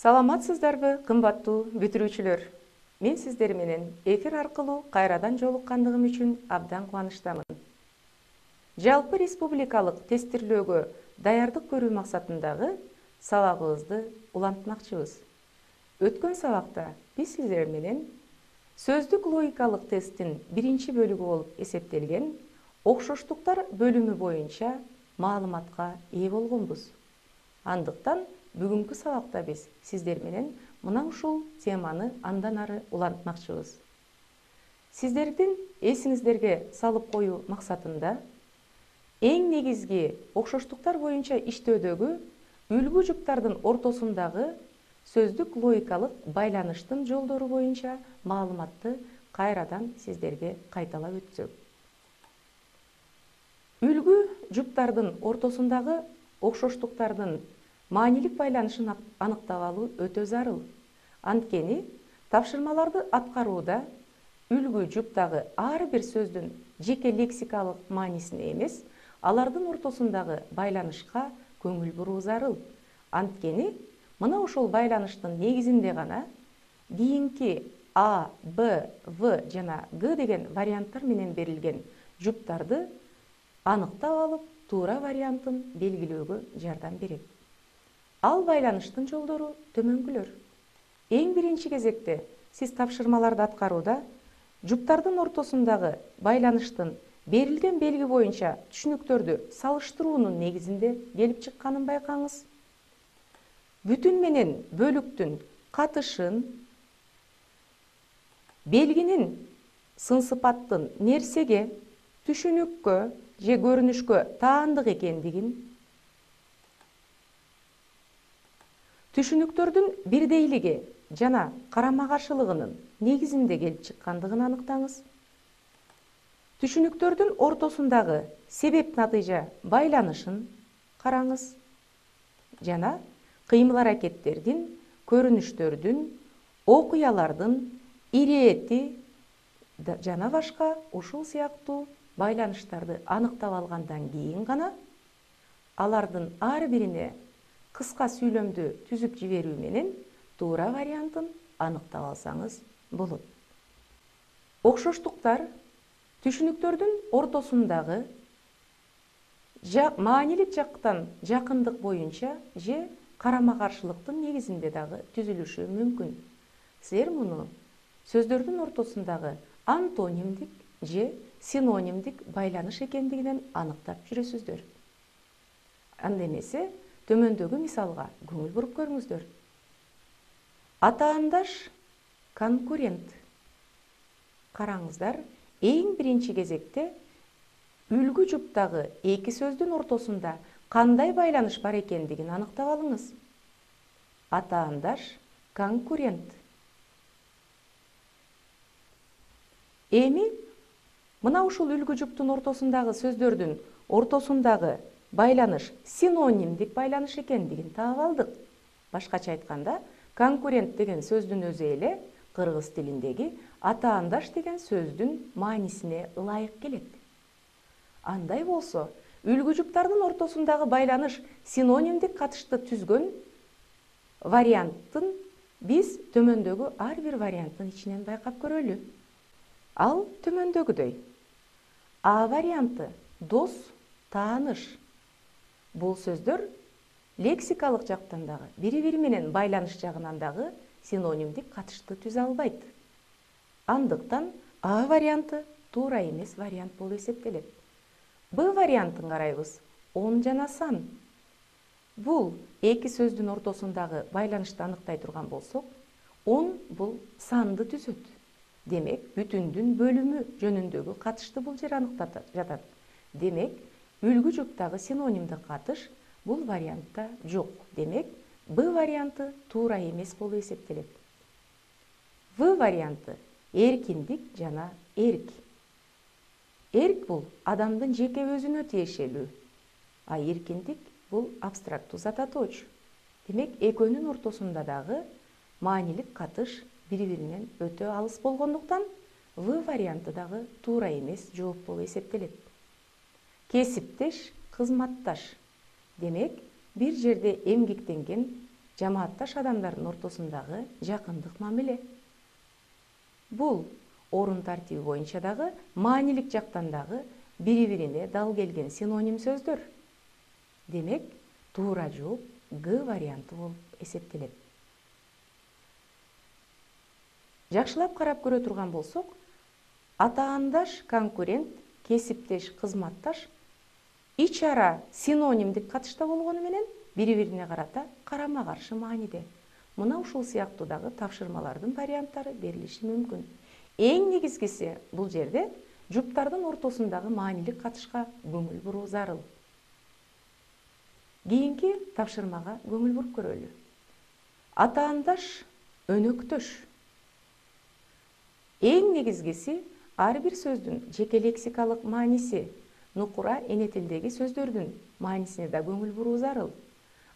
Саламатсыздарбы, кымбаттуу бүтүрүүчүлөр. Мен сиздер менен эфир аркылуу кайрадан жолуккандыгым үчүн абдан кубанычтамын. Жалпы республикалык тестирлөөгө даярдык көрүү максатындагы сабагыбызды улантмакчыбыз. Өткөн сабакта биз сиздер менен сөздүк логикалык тесттин биринчи бөлүгү болуп эсептелген окшоштуктар бөлүмү боюнча маалыматка ээ болгонбуз. Андыктан бүгүнкү сабакта биз сиздер менен мына ушул теманы андан ары улантмакчыбыз. Сиздердин эсиңиздерге салып коюу максатында эң негизги окшоштуктар боюнча иштөөдөгү үлгү жуптардын ортосундагы сөздүк логикалык байланыштын жолдору боюнча маалыматты кайрадан сиздерге кайталап өтсөк. Үлгү жуптардын ортосундагы окшоштуктардын маанилик байланышын аныктап алуу өтө зарыл. Анткени тапшырмаларды аткарууда үлгү жуптагы ар бир сөздүн жеке лексикалык маанисине эмес, алардын ортосундагы байланышка көңүл буруу зарыл. Анткени мына ошол байланыштын негизинде гана кийинки А, Б, В жана Г деген варианттар менен берилген жуптарды аныктап алып, туура вариантын белгилөөгө жардам берет. Ал байланыштын жолдору төмөнгүлөр. Эң биринчи кезекте сиз тапшырмаларды аткарууда жуптардын ортосундагы байланыштын берилген белги боюнча түшүнүктөрдү салыштыруунун негизинде келип чыкканын байкаңыз. Бүтүн менен бөлүктүн катышын, белгинин сын-сыпаттын нерсеге, түшүнүккө же көрүнүшкө таандык экендигин, түшүнүктөрдүн бирдейлиги жана карама-каршылыгынын негизинде келип чыккандыгын аныктаңыз. Түшүнүктөрдүн ортосундагы себеп-натыйжа байланышын караңыз жана кыймыл-аракеттердин, көрүнүштөрдүн, окуялардын ирети жана башка ушул сыяктуу байланыштарды аныктап алгандан кийин гана алардын ар бирине кыска сүйлөмдү түзүп жиберүү менен туура вариантын аныктап алсаңыз болот. Окшоштуктар түшүнүктөрдүн ортосундагы маанилик жактан жакындык боюнча же карама-каршылыктын негизинде дагы түзүлүшү мүмкүн. Силер муну сөздөрдүн ортосундагы антонимдик же синонимдик байланыш экендигинен аныктап жүрөсүздөр. Анда эмесе төмөндөгү мисалга көңүл буруп көрүңүздөр. Атаандаш, конкурент. Караңыздар, эң биринчи кезекте үлгү жуптагы эки сөздүн ортосунда кандай байланыш бар экендигин аныктап алыңыз. Атаандаш, конкурент. Эми мына ушул үлгү жуптун ортосундагы сөздөрдүн ортосундагы байланыш синонимдик байланыш экендигин таап алдык. Башкача айтканда, конкурент деген сөздүн өзү эле кыргыз тилиндеги атаандаш деген сөздүн маанисине ылайык келет. Андай болсо, үлгү жуптардын ортосундагы байланыш синонимдик катышты түзгөн варианттын биз төмөндөгү ар бир варианттын ичинен байкап көрөлү. Ал төмөндөгүдөй. А варианты дос, тааныш. Бул сөздөр лексикалык жактан дагы бири-бири менен байланыш жагынан дагы синонимдик катышты түзө албайт. Андыктан А варианты туура эмес вариант болуп эсептелет. Б вариантын карайбыз. Он жана сан. Бул эки сөздүн ортосундагы байланышты аныктай турган болсок, он бул санды түзөт. Демек, бүтүндүн бөлүмү жөнүндөгү катышты бул жер аныктап жатат. Демек, үлгү жуптагы синонимдик катыш бул вариантта жок. Демек, Б варианты туура эмес болуп эсептелет. В варианты эркиндик жана эрк. Эрк бул адамдын жеке өзүнө тиешелүү, а эркиндик бул абстрактуу зат атоочу. Демек, экөөнүн ортосунда дагы маанилик катыш бири-биринен өтө алыс болгондуктан В варианты дагы туура эмес жооп болуп эсептелет. Кесиптеш, кызматташ. Демек, бир жерде эмгектенген жамаатташ адамдардын ортосундагы жакындык мамиле. Бул орун тартиби боюнча дагы маанилик жактан дагы бири-бирине дал келген синоним сөздөр. Демек, туура жооп Г варианты болуп эсептелет. Жакшылап карап көрө турган болсок, атаандаш, конкурент, кесиптеш, кызматташ ич ара синонимдик катышта болгону менен бири-бирине карата карама-каршы мааниде. Мына ушул сыяктуу дагы тапшырмалардын варианттары берилиши мүмкүн. Эң негизгиси бул жерде жуптардын ортосундагы маанилик катышка көңүл буруу зарыл. Кийинки тапшырмага көңүл буруп көрөлү. Атаандаш, өнөктөш. Эң негизгиси ар бир сөздүн жеке лексикалык мааниси, нукура эне тилдеги сөздөрдүн маанисине да көңүл буруу зарыл.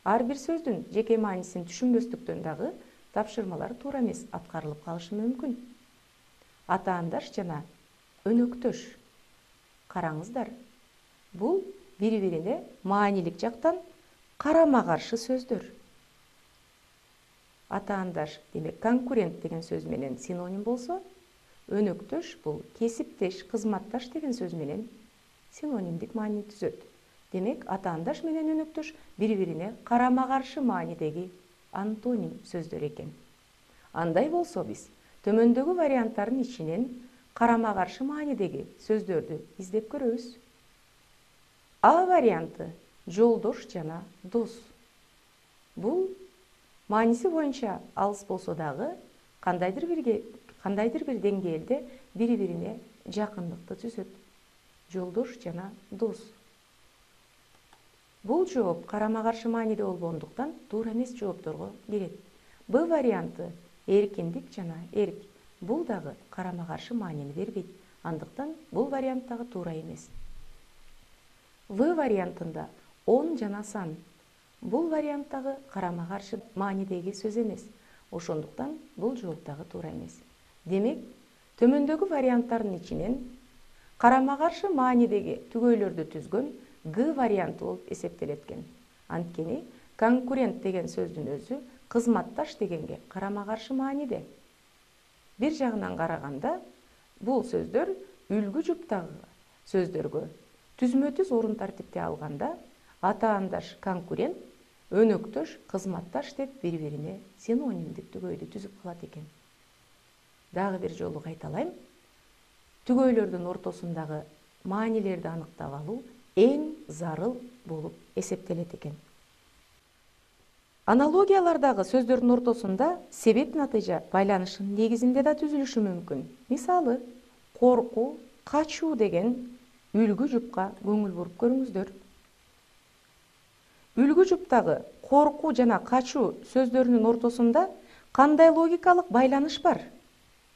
Ар бир сөздүн жеке маанисин түшүнбөстүктөн дагы тапшырмалар туура эмес аткарылып калышы мүмкүн. Атаандаш жана өнөктөш. Караңыздар, бул бири-бирине маанилик жактан карама-каршы сөздөр. Атаандаш демек конкурент деген сөз менен синоним болсо, өнөктөш бул кесиптеш, кызматташ деген сөз менен синонимдик маани түзөт. Демек, атаандаш менен өнөктөш бири-бирине карама-каршы маанидеги антоним сөздөр экен. Андай болсо биз төмөндөгү варианттардын ичинен карама-каршы маанидеги сөздөрдү издеп көрөбүз. А варианты жолдош жана дос. Бул мааниси боюнча алыс болсо дагы кандайдыр бир деңгээлде бири-бирине жакындыкты түзөт. Жолдош жана дос. Бул жооп карама-каршы мааниде болгондуктан туура эмес жоопторго кирет. Б варианты эркиндик жана эрк. Бул дагы карама-каршы маанини бербейт. Андыктан бул вариант дагы туура эмес. В вариантында он жана сан. Бул вариант дагы карама-каршы маанидеги сөз эмес. Ошондуктан бул жооп дагы туура эмес. Демек, төмөндөгү варианттардын ичинен карама-каршы маанидеги түгөйлөрдү түзгөн Г варианты болуп эсептелеткен. Анткени конкурент деген сөздүн өзү кызматташ дегенге карама-каршы мааниде. Бир жагынан караганда, бул сөздөр үлгү жуптагы сөздөргө түзмө-түз орун тартипте алганда, атаандаш конкурент, өнөктөш кызматташ деп бири-бирине синонимдик түгөйдү түзүп калат экен. Дагы бир жолу кайталайм. Түгөйлөрдүн ортосундагы маанилерди аныктап алуу эң зарыл болуп эсептелет экен. Аналогиялардагы сөздөрдүн ортосунда себеп-натыйжа байланышынын негизинде да түзүлүшү мүмкүн. Мисалы, коркуу, качуу деген үлгү жупка көңүл буруп көрүңүздөр. Үлгү жуптагы коркуу жана качуу сөздөрүнүн ортосунда кандай логикалык байланыш бар?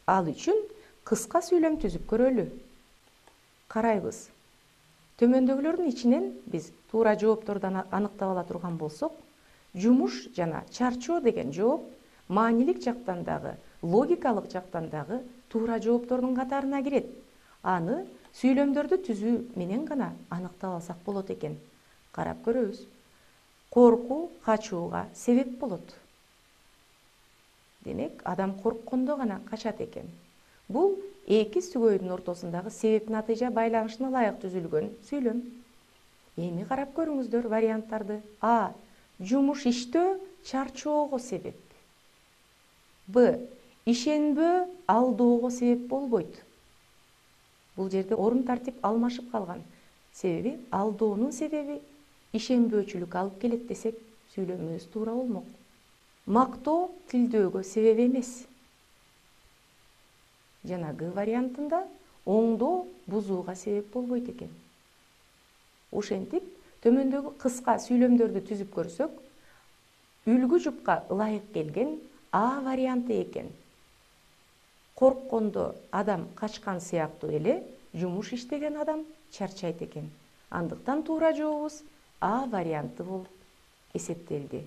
Ал үчүн кыска сүйлөм түзүп көрөлү. Карайбыз. Төмөндөгүлөрдүн ичинен биз туура жооптордон аныктап ала турган болсок, жумуш жана чарчоо деген жооп маанилик жактан дагы, логикалык жактан дагы туура жооптордун катарына кирет. Аны сүйлөмдөрдү түзүү менен гана аныктап алсак болот экен. Карап көрөбүз. Коркуу качууга себеп болот. Демек, адам корккондо гана качат экен. Бул эки түгөйдүн ортосундагы себеп-натыйжа байланышына ылайык түзүлгөн сүйлөм. Эми карап көрүңүздөр варианттарды. А. Жумуш иштөө чарчоого себеп. Б. Ишенбөө алдоого себеп болбойт. Бул жерде орун тартип алмашып калган. Себеби алдоонун себеби ишенбөөчүлүк алып келет десек, сүйлөмүбүз туура болмок. Мактоо тилдөөгө себеп эмес. Жана Г вариантында оңдоо бузууга себеп болбойт экен. Ошентип, төмөндөгү кыска сүйлөмдөрдү түзүп көрсөк, үлгү жупка ылайык келген А варианты экен. Корккондо адам качкан сыяктуу эле, жумуш иштеген адам чарчайт экен. Андыктан туура жообубуз А варианты болуп эсептелди.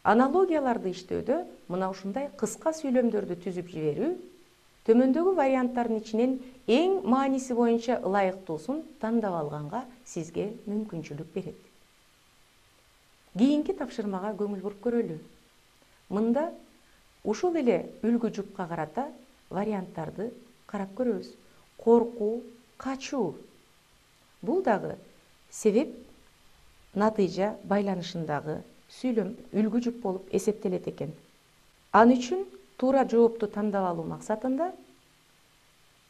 Аналогияларды иштөөдө мына ушундай кыска сүйлөмдөрдү түзүп жиберүү төмөндөгү варианттардын ичинен эң мааниси боюнча ылайыктуусун тандап алганга сизге мүмкүнчүлүк берет. Кийинки тапшырмага көңүл буруп көрөлү. Мында ушул эле үлгү жупка карата варианттарды карап көрөбүз. Коркуу, качуу. Бул дагы себеп натыйжа байланышындагы сүйлөм үлгү жуп болуп эсептелет экен. Ал үчүн туура жоопту тандап алуу максатында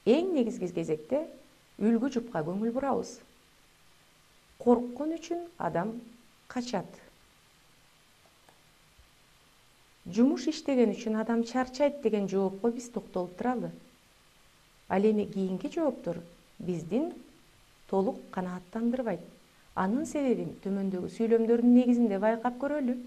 эң негизги кезекте үлгү жупка көңүл бурабыз. Корккон үчүн адам качат. Жумуш иштеген үчүн адам чарчайт деген жоопко биз токтолуп туралы. Ал эми кийинки жооптор биздин толук канааттандырбайт. Анын себебин төмөндөгү сүйлөмдөрдүн негизинде байкап көрөлү.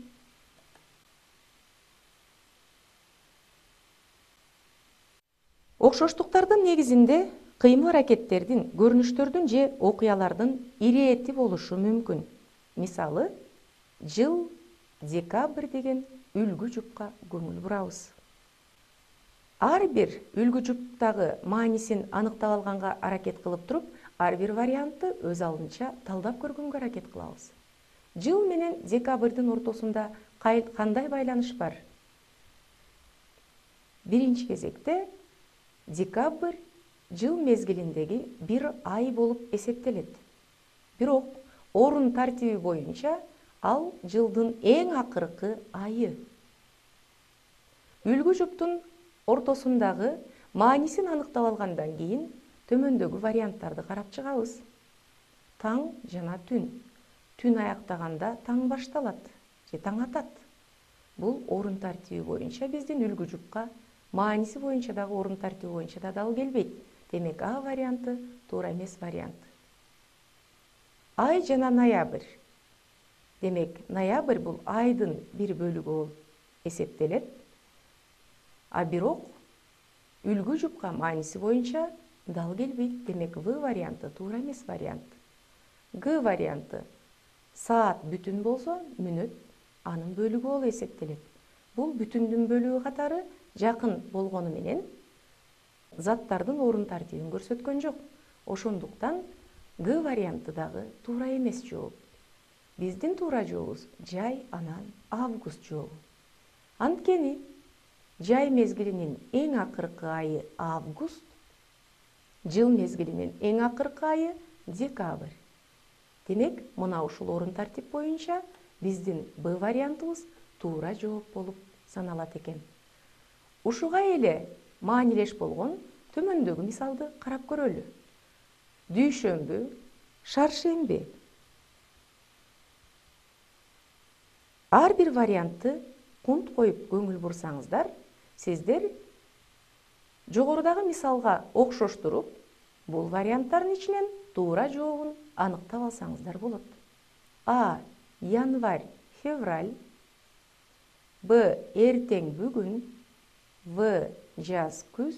Окшоштуктардын негизинде кыймыл-аракеттердин, көрүнүштөрдүн же окуялардын ирети болушу мүмкүн. Мисалы, жыл декабрь деген үлгү жупка көңүл бурабыз. Ар бир үлгү жуптагы маанисин аныктап алганга аракет кылып туруп, ар бир вариантты өз алдынча талдап көргөнгө аракет кылабыз. Жыл менен декабрдын ортосунда кандай байланыш бар? Биринчи кезекте декабрь жыл мезгилиндеги бир ай болуп эсептелет. Бирок орун тартиби боюнча ал жылдын эң акыркы айы. Үлгү жуптун ортосундагы маанисин аныктап алгандан кийин төмөндөгү варианттарды карап чыгабыз. Таң жана түн. Түн аяктаганда таң башталат же таң атат. Бул орун тартиби боюнча биздин үлгү жупка мааниси боюнча дагы орун тартиби боюнча да дал келбейт. Демек, А варианты туура эмес вариант. Ай жана ноябрь. Демек, ноябрь бул айдын бир бөлүгү болуп эсептелет. А бирок үлгү жупка мааниси боюнча дал келбейт. Демек, В варианты туура эмес вариант. Г варианты. Саат бүтүн болсо, мүнөт анын бөлүгү болуп эсептелет. Бул бүтүндүн бөлүгү катары жакын болгону менен заттардын орун тартибин көрсөткөн жок. Ошондуктан Г варианты дагы туура эмес жооп. Биздин туура жообубуз жай анан август жообу. Анткени жай мезгилинин эң акыркы айы август, жыл мезгилинин эң акыркы айы декабрь. Демек, мына ушул орун тартип боюнча биздин Б вариантыбыз туура жооп болуп саналат экен. Ушуга эле маанилеш болгон төмөндөгү мисалды карап көрөлү. Дүйшөмбү, шаршемби. Ар бир вариантты кунт коюп көңүл бурсаңыздар, сиздер жогорудагы мисалга окшоштуруп, бул варианттардын ичинен туура жообун аныктап алсаңыздар болот. А. Январь, февраль. Б. Эртең бүгүн. В. Жаз, күз.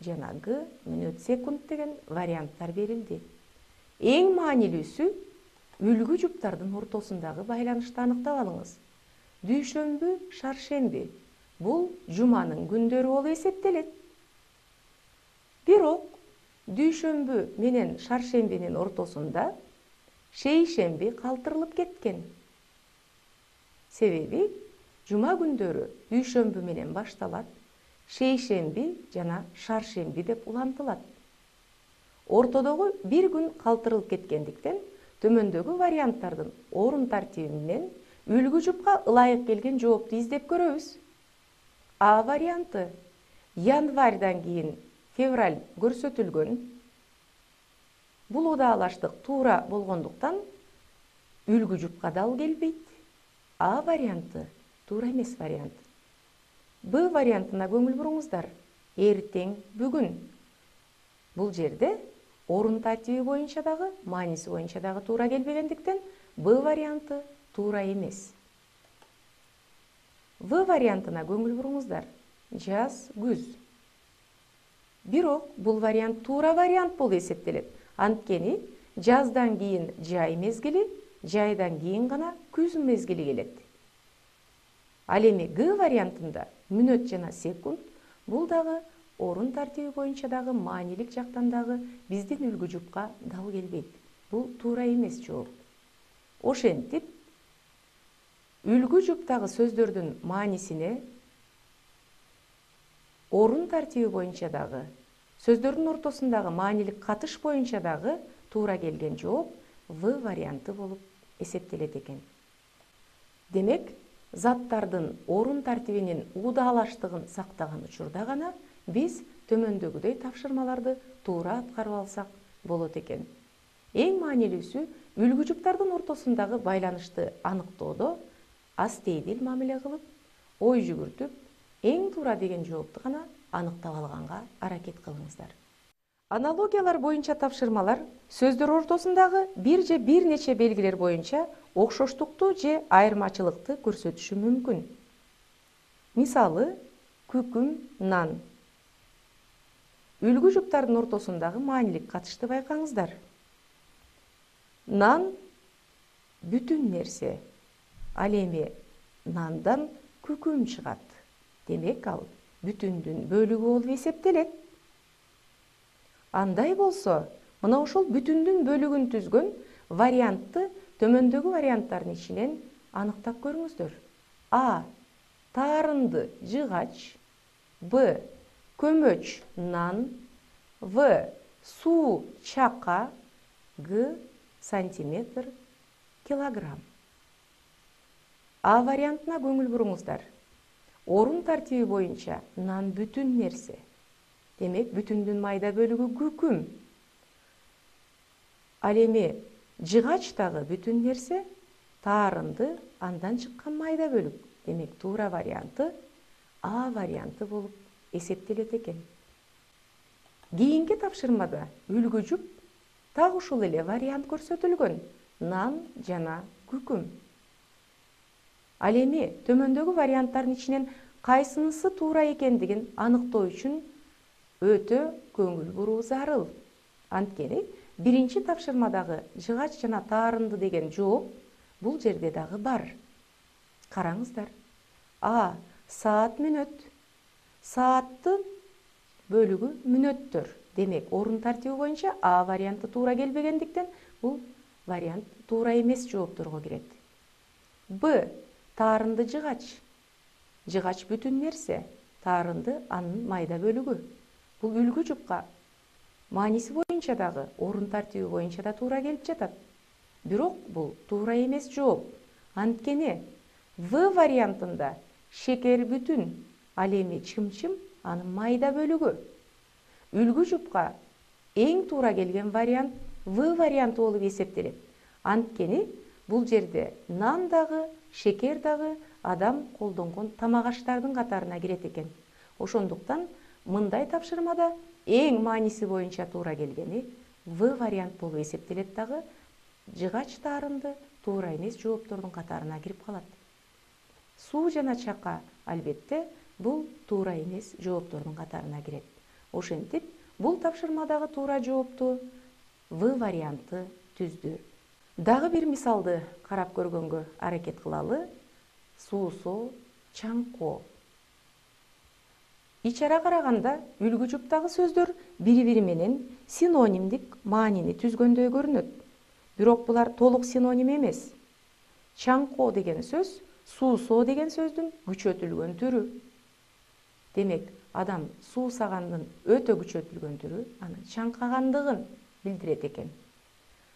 Жана Г. Мүнөт, секунд деген варианттар берилди. Эң маанилүүсү үлгү жуптардын ортосундагы байланышты аныктап алыңыз. Дүйшөмбү, шаршемби. Бул жуманын күндөрү болуп эсептелет. Бирок дүйшөмбү менен шаршембинин ортосунда шейшемби калтырылып кеткен. Себеби жума күндөрү дүйшөмбү менен башталат, шейшемби жана шаршемби деп улантылат. Ортодогу бир күн калтырылып кеткендиктен төмөндөгү варианттардын орун тартиби менен үлгү жупка ылайык келген жоопту издеп көрөбүз. А варианты. Январдан кийин февраль көрсөтүлгөн. Бул удаалаштык туура болгондуктан үлгү жупка дал келбейт. А варианты туура эмес вариант. Б вариантына көңүл буруңуздар. Эртең бүгүн. Бул жерде орун тартиби боюнча дагы, мааниси боюнча дагы туура келбегендиктен Б варианты туура эмес. В вариантына көңүл буруңуздар. Жаз, күз. Бирок бул вариант туура вариант болуп эсептелет. Анткени жаздан кийин жай мезгили, жайдан кийин гана күз мезгили келет. Ал эми Г вариантында мүнөт жана секунд бул дагы орун тартиби боюнча дагы маанилик жактан дагы биздин үлгү жупка дал келбейт. Бул туура эмес жооп. Ошентип Үлгү жуптагы сөздөрдүн маанисине орун тартиби боюнча дагы, сөздөрдүн ортосундагы маанилик катыш боюнча дагы туура келген жооп В варианты болуп эсептелет экен. Демек, заттардын орун тартибинин удаалаштыгын сактаган учурда гана биз төмөндөгүдөй тапшырмаларды туура аткарып алсак болот экен. Эң маанилүүсү үлгү жуптардын ортосундагы байланышты аныктоодо астейдил мамиле кылып, ой жүгүртүп, эң туура деген жоопту гана аныктап алганга аракет кылыңыздар. Аналогиялар боюнча тапшырмалар сөздөр ортосундагы бир же бир нече белгилер боюнча окшоштукту же айырмачылыкты көрсөтүшү мүмкүн. Мисалы, күкүм, нан. Үлгү жуптардын ортосундагы маанилик катышты байкаңыздар. Нан бүтүн нерсе. Ал эми нандан күкүм чыгат. Демек, ал бүтүндүн бөлүгү болуп эсептелет. Андай болсо, мына ошол бүтүндүн бөлүгүн түзгөн вариантты төмөндөгү варианттардын ичинен аныктап көрүңүздөр. А. Таарынды жыгач. Б. Көмөч нан. В. Суу чака. Г. Сантиметр килограмм. А вариантына көңүл буруңуздар. Орун тартиби боюнча нан бүтүн нерсе. Демек, бүтүндүн майда бөлүгү күкүм. Ал эми жыгач дагы бүтүн нерсе, таарынды андан чыккан майда бөлүк. Демек, туура варианты А варианты болуп эсептелет экен. Кийинки тапшырмада үлгү жуп так ушул эле вариант көрсөтүлгөн. Нан жана күкүм. Ал эми төмөндөгү варианттардын ичинен кайсынысы туура экендигин аныктоо үчүн өтө көңүл буруу зарыл. Анткени биринчи тапшырмадагы жыгач жана таарынды деген жооп бул жерде дагы бар. Караңыздар. А. Саат мүнөт. Сааттын бөлүгү мүнөттөр. Демек, орун тартиби боюнча А варианты туура келбегендиктен бул вариант туура эмес жоопторго кирет. Б. Таарынды жыгач. Жыгач бүтүн нерсе, таарынды анын майда бөлүгү. Бул үлгү жупка мааниси боюнча дагы, орун тартиби боюнча да туура келип жатат. Бирок бул туура эмес жооп. Анткени В вариантында шекер бүтүн, ал эми чымчым анын майда бөлүгү. Үлгү жупка эң туура келген вариант В варианты болуп эсептелет. Анткени бул жерде нан дагы, шекер дагы адам колдонгон тамак аштардын катарына кирет экен. Ошондуктан мындай тапшырмада эң мааниси боюнча туура келгени В вариант болуп эсептелет дагы, жыгач таарынды туура эмес жооптордун катарына кирип калат. Суу жана чака, албетте, бул туура эмес жооптордун катарына кирет. Ошентип, бул тапшырмадагы туура жоопту В варианты түздү. Дагы бир мисалды карап көргөнгө аракет кылалы. Суусоо, чаңкоо. Ичара караганда үлгү жуптагы сөздөр бири-бири менен синонимдик маанини түзгөндөй көрүнөт. Бирок булар толук синоним эмес. Чаңкоо деген сөз суусоо деген сөздүн күчөтүлгөн түрү. Демек, адам суусагандын өтө күчөтүлгөн түрү анын чаңкагандыгын билдирет экен.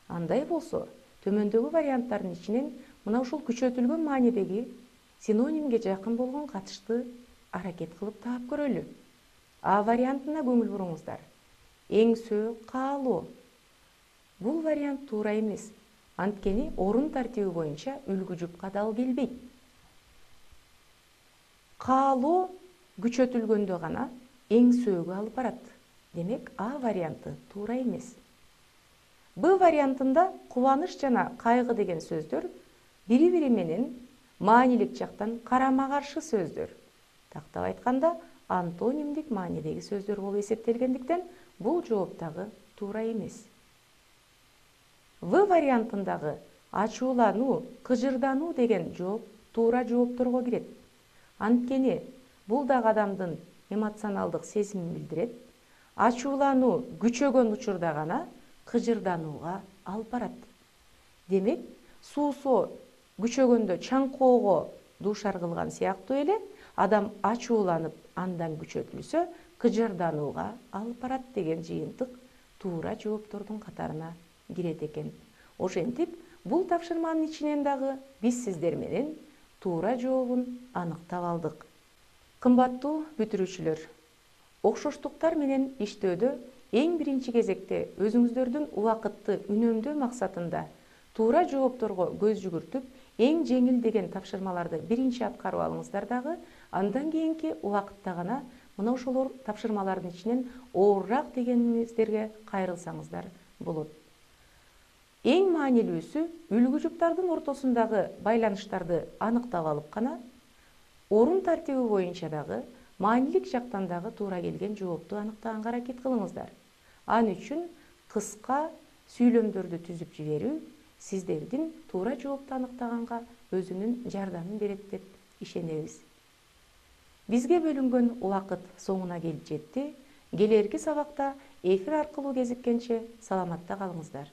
Андай болсо, төмөндөгү варианттардын ичинен мына ушул күчөтүлгөн маанидеги синонимге жакын болгон катышты аракет кылып таап көрөлү. А вариантына көңүл буруңуздар. Эңсөө, каалоо. Бул вариант туура эмес. Анткени орун тартиби боюнча үлгү жупка дал келбейт. Каалоо күчөтүлгөндө гана эңсөөгө алып барат. Демек, А варианты туура эмес. Б вариантында кубаныч жана кайгы деген сөздөр бири-бири менен маанилик жактан карама-каршы сөздөр. Тактап айтканда, антонимдик маанидеги сөздөр болуп эсептелгендиктен, бул жооп дагы туура эмес. В вариантындагы ачуулануу, кыжырдануу деген жооп туура жоопторго кирет. Анткени бул дагы адамдын эмоционалдык сезимин билдирет. Ачуулануу күчөгөн учурда гана кыжырданууга алып барат. Демек, суусоо күчөгөндө чаңкоого дуушар кылган сыяктуу эле адам ачууланып андан күчөтүлсө кыжырданууга алып барат деген жыйынтык туура жооптордун катарына кирет экен. Ошентип, бул тапшырманын ичинен дагы биз сиздер менен туура жообун аныктап алдык. Кымбаттуу бүтүрүүчүлөр, окшоштуктар менен иштөөдө эң биринчи кезекте өзүңүздөрдүн убакытты үнөмдөө максатында туура жоопторго көз жүгүртүп, эң жеңил деген тапшырмаларды биринчи аткарып алыңыздар дагы, андан кийинки убакытта гана мына ошолор тапшырмалардын ичинен оорураак дегениңиздерге кайрылсаңыздар болот. Эң маанилүүсү үлгү жуптардын ортосундагы байланыштарды аныктап алып гана, орун тартиби боюнча дагы маанилик жактан дагы туура келген жоопту аныктаганга аракет кылыңыздар. Ал үчүн кыска сүйлөмдөрдү түзүп жиберүү сиздердин туура жоопту аныктаганга өзүнүн жардамын берет деп ишенебиз. Бизге бөлүнгөн убакыт соңуна келип жетти. Келерки сабакта эфир аркылуу кезиккенче саламатта калыңыздар.